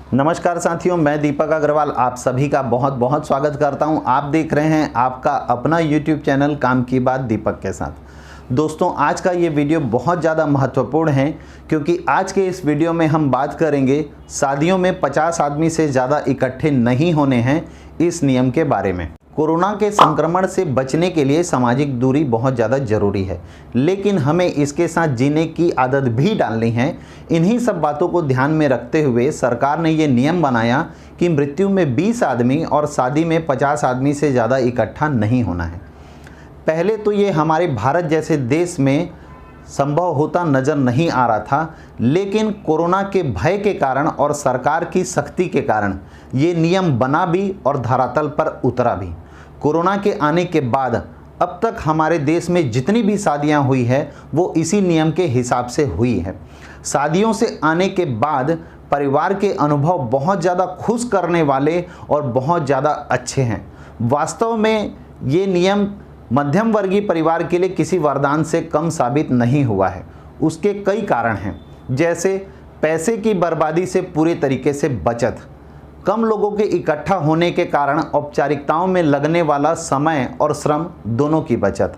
नमस्कार साथियों, मैं दीपक अग्रवाल आप सभी का बहुत बहुत स्वागत करता हूं। आप देख रहे हैं आपका अपना YouTube चैनल काम की बात दीपक के साथ। दोस्तों, आज का ये वीडियो बहुत ज़्यादा महत्वपूर्ण है क्योंकि आज के इस वीडियो में हम बात करेंगे शादियों में 50 आदमी से ज़्यादा इकट्ठे नहीं होने हैं इस नियम के बारे में। कोरोना के संक्रमण से बचने के लिए सामाजिक दूरी बहुत ज़्यादा ज़रूरी है, लेकिन हमें इसके साथ जीने की आदत भी डालनी है। इन्हीं सब बातों को ध्यान में रखते हुए सरकार ने ये नियम बनाया कि मृत्यु में 20 आदमी और शादी में 50 आदमी से ज़्यादा इकट्ठा नहीं होना है। पहले तो ये हमारे भारत जैसे देश में संभव होता नज़र नहीं आ रहा था, लेकिन कोरोना के भय के कारण और सरकार की सख्ती के कारण ये नियम बना भी और धरातल पर उतरा भी। कोरोना के आने के बाद अब तक हमारे देश में जितनी भी शादियां हुई है वो इसी नियम के हिसाब से हुई है। शादियों से आने के बाद परिवार के अनुभव बहुत ज़्यादा खुश करने वाले और बहुत ज़्यादा अच्छे हैं। वास्तव में ये नियम मध्यम वर्गीय परिवार के लिए किसी वरदान से कम साबित नहीं हुआ है। उसके कई कारण हैं, जैसे पैसे की बर्बादी से पूरे तरीके से बचत, कम लोगों के इकट्ठा होने के कारण औपचारिकताओं में लगने वाला समय और श्रम दोनों की बचत,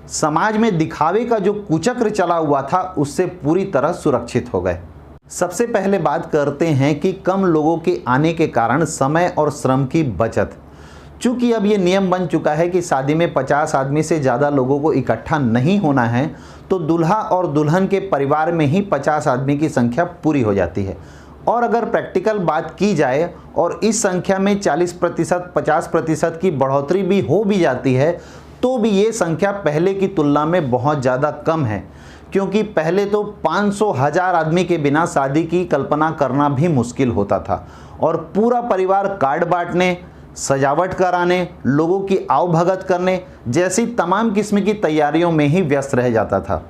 समाज में दिखावे का जो कुचक्र चला हुआ था उससे पूरी तरह सुरक्षित हो गए। सबसे पहले बात करते हैं कि कम लोगों के आने के कारण समय और श्रम की बचत। चूँकि अब ये नियम बन चुका है कि शादी में 50 आदमी से ज़्यादा लोगों को इकट्ठा नहीं होना है, तो दूल्हा और दुल्हन के परिवार में ही 50 आदमी की संख्या पूरी हो जाती है। और अगर प्रैक्टिकल बात की जाए और इस संख्या में 40% 50% की बढ़ोतरी भी हो भी जाती है, तो भी ये संख्या पहले की तुलना में बहुत ज़्यादा कम है, क्योंकि पहले तो 500,000 आदमी के बिना शादी की कल्पना करना भी मुश्किल होता था और पूरा परिवार कार्ड बांटने, सजावट कराने, लोगों की आवभगत करने जैसी तमाम किस्म की तैयारियों में ही व्यस्त रह जाता था।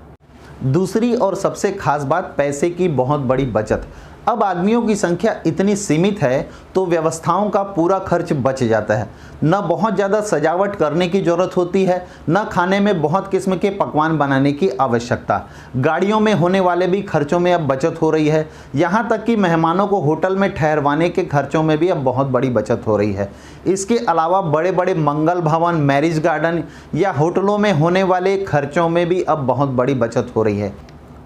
दूसरी और सबसे खास बात पैसे की बहुत बड़ी बचत। अब आदमियों की संख्या इतनी सीमित है तो व्यवस्थाओं का पूरा खर्च बच जाता है। न बहुत ज़्यादा सजावट करने की ज़रूरत होती है, न खाने में बहुत किस्म के पकवान बनाने की आवश्यकता। गाड़ियों में होने वाले भी खर्चों में अब बचत हो रही है। यहाँ तक कि मेहमानों को होटल में ठहरवाने के खर्चों में भी अब बहुत बड़ी बचत हो रही है। इसके अलावा बड़े बड़े मंगल भवन, मैरिज गार्डन या होटलों में होने वाले खर्चों में भी अब बहुत बड़ी बचत हो रही है।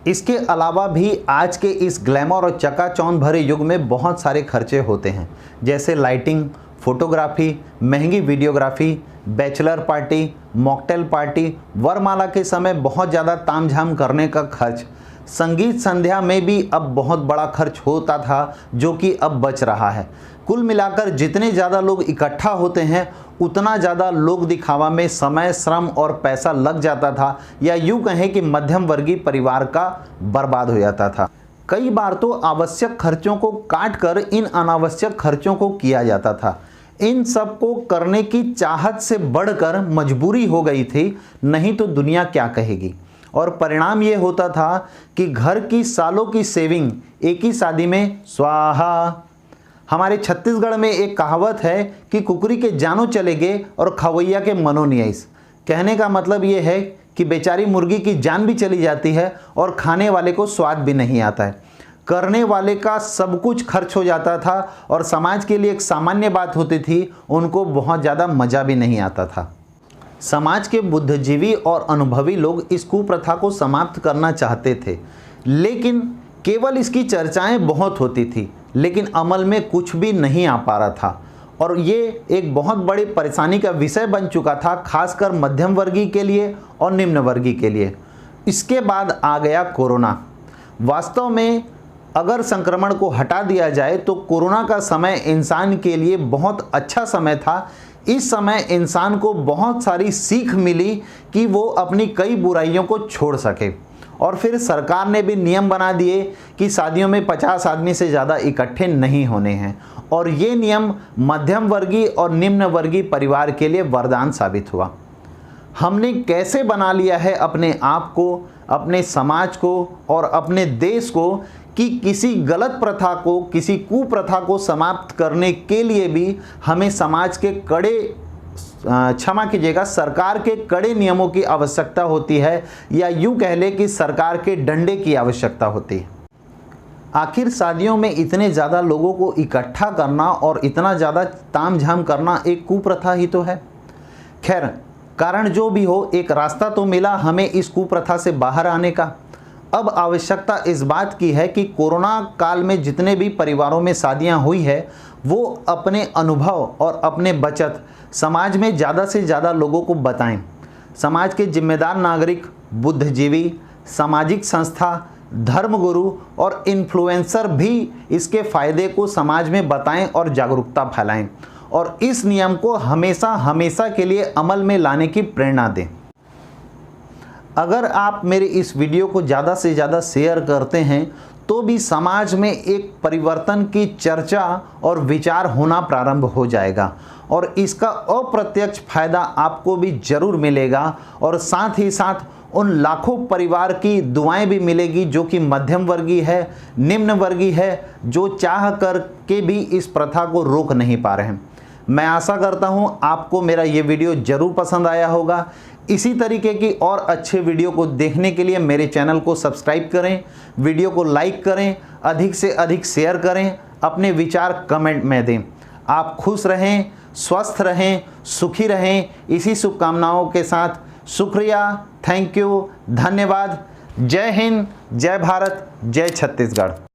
इसके अलावा भी आज के इस ग्लैमर और चकाचौंध भरे युग में बहुत सारे खर्चे होते हैं, जैसे लाइटिंग, फोटोग्राफी, महंगी videography, bachelor party, mocktail party, वरमाला के समय बहुत ज़्यादा तामझाम करने का खर्च, संगीत संध्या में भी अब बहुत बड़ा खर्च होता था जो कि अब बच रहा है। कुल मिलाकर जितने ज़्यादा लोग इकट्ठा होते हैं उतना ज़्यादा लोक दिखावा में समय, श्रम और पैसा लग जाता था, या यूँ कहें कि मध्यम वर्गीय परिवार का बर्बाद हो जाता था। कई बार तो आवश्यक खर्चों को काट कर इन अनावश्यक खर्चों को किया जाता था। इन सब को करने की चाहत से बढ़कर मजबूरी हो गई थी, नहीं तो दुनिया क्या कहेगी। और परिणाम ये होता था कि घर की सालों की सेविंग एक ही शादी में स्वाहा। हमारे छत्तीसगढ़ में एक कहावत है कि कुकरी के जानो चले गए और खवैया के मनो नियाइस। कहने का मतलब ये है कि बेचारी मुर्गी की जान भी चली जाती है और खाने वाले को स्वाद भी नहीं आता है। करने वाले का सब कुछ खर्च हो जाता था और समाज के लिए एक सामान्य बात होती थी, उनको बहुत ज़्यादा मज़ा भी नहीं आता था। समाज के बुद्धिजीवी और अनुभवी लोग इस कुप्रथा को समाप्त करना चाहते थे, लेकिन केवल इसकी चर्चाएं बहुत होती थी, लेकिन अमल में कुछ भी नहीं आ पा रहा था। और ये एक बहुत बड़ी परेशानी का विषय बन चुका था, खासकर मध्यम वर्गीय के लिए और निम्न वर्गीय के लिए। इसके बाद आ गया कोरोना। वास्तव में अगर संक्रमण को हटा दिया जाए तो कोरोना का समय इंसान के लिए बहुत अच्छा समय था। इस समय इंसान को बहुत सारी सीख मिली कि वो अपनी कई बुराइयों को छोड़ सके। और फिर सरकार ने भी नियम बना दिए कि शादियों में 50 आदमी से ज़्यादा इकट्ठे नहीं होने हैं, और ये नियम मध्यम वर्गीय और निम्न वर्गीय परिवार के लिए वरदान साबित हुआ। हमने कैसे बना लिया है अपने आप को, अपने समाज को और अपने देश को कि किसी गलत प्रथा को, किसी कुप्रथा को समाप्त करने के लिए भी हमें समाज के कड़े, क्षमा कीजिएगा, सरकार के कड़े नियमों की आवश्यकता होती है, या यूं कह ले कि सरकार के डंडे की आवश्यकता होती है। आखिर शादियों में इतने ज़्यादा लोगों को इकट्ठा करना और इतना ज़्यादा तामझाम करना एक कुप्रथा ही तो है। खैर, कारण जो भी हो, एक रास्ता तो मिला हमें इस कुप्रथा से बाहर आने का। अब आवश्यकता इस बात की है कि कोरोना काल में जितने भी परिवारों में शादियां हुई है, वो अपने अनुभव और अपने बचत समाज में ज़्यादा से ज़्यादा लोगों को बताएं। समाज के जिम्मेदार नागरिक, बुद्धिजीवी, सामाजिक संस्था, धर्मगुरु और इन्फ्लुएंसर भी इसके फायदे को समाज में बताएं और जागरूकता फैलाएं और इस नियम को हमेशा हमेशा के लिए अमल में लाने की प्रेरणा दें। अगर आप मेरे इस वीडियो को ज़्यादा से ज़्यादा शेयर करते हैं तो भी समाज में एक परिवर्तन की चर्चा और विचार होना प्रारंभ हो जाएगा और इसका अप्रत्यक्ष फायदा आपको भी जरूर मिलेगा और साथ ही साथ उन लाखों परिवार की दुआएं भी मिलेगी जो कि मध्यम वर्गीय है, निम्न वर्गीय है, जो चाह कर के भी इस प्रथा को रोक नहीं पा रहे हैं। मैं आशा करता हूं आपको मेरा ये वीडियो ज़रूर पसंद आया होगा। इसी तरीके की और अच्छे वीडियो को देखने के लिए मेरे चैनल को सब्सक्राइब करें, वीडियो को लाइक करें, अधिक से अधिक शेयर करें, अपने विचार कमेंट में दें। आप खुश रहें, स्वस्थ रहें, सुखी रहें, इसी शुभकामनाओं के साथ शुक्रिया, थैंक यू, धन्यवाद। जय हिंद, जय भारत, जय छत्तीसगढ़।